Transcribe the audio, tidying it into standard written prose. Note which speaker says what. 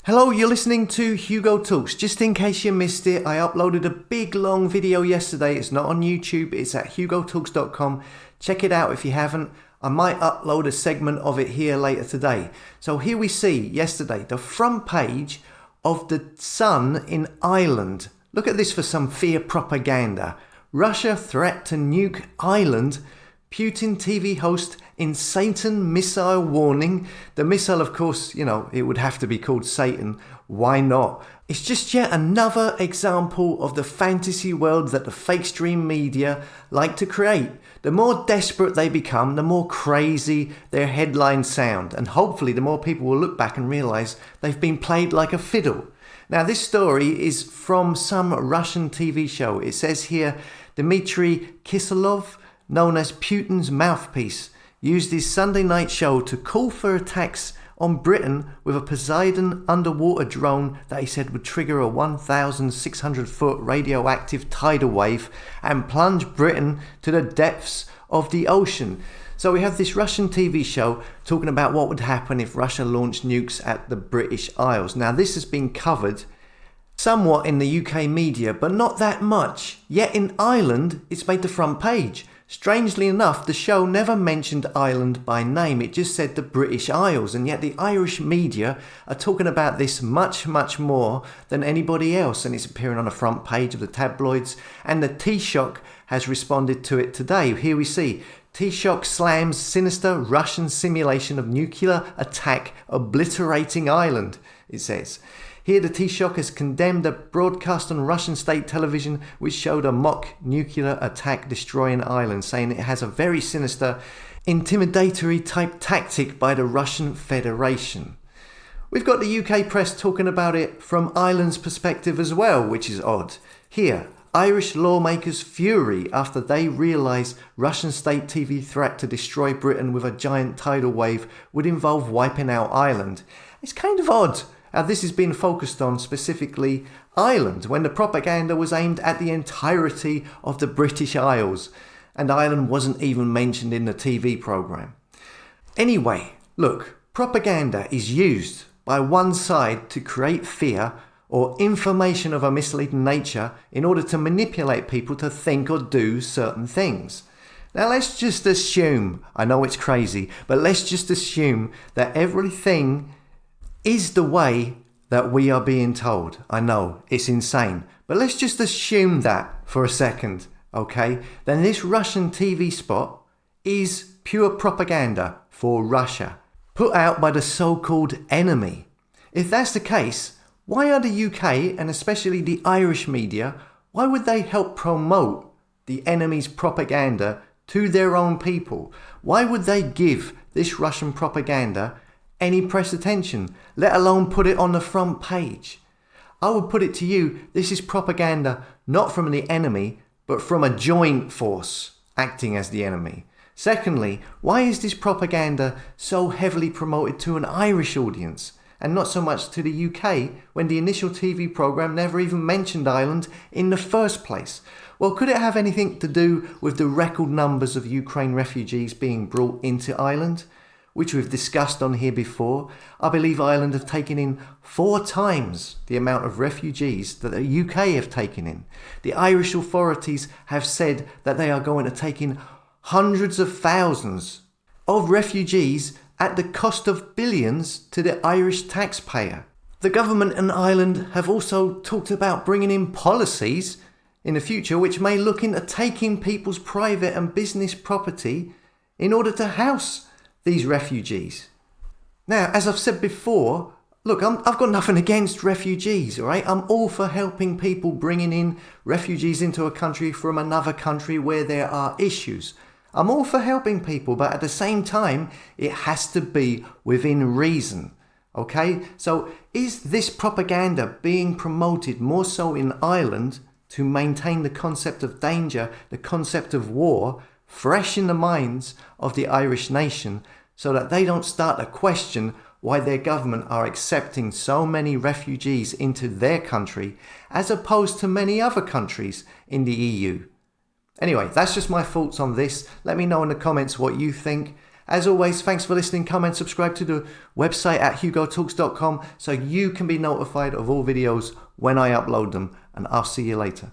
Speaker 1: Hello, you're listening to Hugo Talks. Just in case you missed it, I uploaded a big long video yesterday. It's not on YouTube, it's at hugotalks.com. Check it out if you haven't. I might upload a segment of it here later today. So here we see yesterday the front page of the Sun in Ireland. Look at this for some fear propaganda. Russia threat to nuke Ireland. Putin TV host in Satan missile warning. The missile, of course, it would have to be called Satan. Why not? It's just yet another example of the fantasy world that the fake stream media like to create. The more desperate they become, the more crazy their headlines sound. And hopefully the more people will look back and realize they've been played like a fiddle. Now, this story is from some Russian TV show. It says here, Dmitry Kiselov, known as Putin's mouthpiece, used his Sunday night show to call for attacks on Britain with a Poseidon underwater drone that he said would trigger a 1,600-foot radioactive tidal wave and plunge Britain to the depths of the ocean. So we have this Russian TV show talking about what would happen if Russia launched nukes at the British Isles. Now, this has been covered somewhat in the UK media, but not that much. Yet in Ireland, it's made the front page. Strangely enough, the show never mentioned Ireland by name. It just said the British Isles, and yet the Irish media are talking about this much, much more than anybody else, and it's appearing on the front page of the tabloids, and the Taoiseach has responded to it today. Here we see, Taoiseach slams sinister Russian simulation of nuclear attack obliterating Ireland, it says. Here, the Taoiseach has condemned a broadcast on Russian state television which showed a mock nuclear attack destroying Ireland, saying it has a very sinister, intimidatory type tactic by the Russian Federation. We've got the UK press talking about it from Ireland's perspective as well, which is odd. Here, Irish lawmakers fury after they realise Russian state TV threat to destroy Britain with a giant tidal wave would involve wiping out Ireland. It's kind of odd. This has been focused on specifically Ireland, when the propaganda was aimed at the entirety of the British Isles, and Ireland wasn't even mentioned in the TV programme. Anyway, look, propaganda is used by one side to create fear or information of a misleading nature in order to manipulate people to think or do certain things. Now let's just assume, I know it's crazy, but let's just assume that everything is the way that we are being told. I know, it's insane. But let's just assume that for a second, okay? Then this Russian TV spot is pure propaganda for Russia, put out by the so-called enemy. If that's the case, why are the UK, and especially the Irish media, why would they help promote the enemy's propaganda to their own people? Why would they give this Russian propaganda any press attention, let alone put it on the front page? I would put it to you, this is propaganda not from the enemy, but from a joint force acting as the enemy. Secondly, why is this propaganda so heavily promoted to an Irish audience and not so much to the UK when the initial TV programme never even mentioned Ireland in the first place? Well, could it have anything to do with the record numbers of Ukraine refugees being brought into Ireland, which we've discussed on here before? I believe Ireland have taken in 4 times the amount of refugees that the UK have taken in. The Irish authorities have said that they are going to take in hundreds of thousands of refugees at the cost of billions to the Irish taxpayer. The government in Ireland have also talked about bringing in policies in the future which may look into taking people's private and business property in order to house these refugees. Now, as I've said before, look, I've got nothing against refugees, all right? I'm all for helping people, bringing in refugees into a country from another country where there are issues. I'm all for helping people, but at the same time, it has to be within reason, okay? So is this propaganda being promoted more so in Ireland to maintain the concept of danger, the concept of war, fresh in the minds of the Irish nation, so that they don't start to question why their government are accepting so many refugees into their country as opposed to many other countries in the EU? Anyway, that's just my thoughts on this. Let me know in the comments what you think. As always, thanks for listening. Come and subscribe to the website at hugotalks.com so you can be notified of all videos when I upload them. And I'll see you later.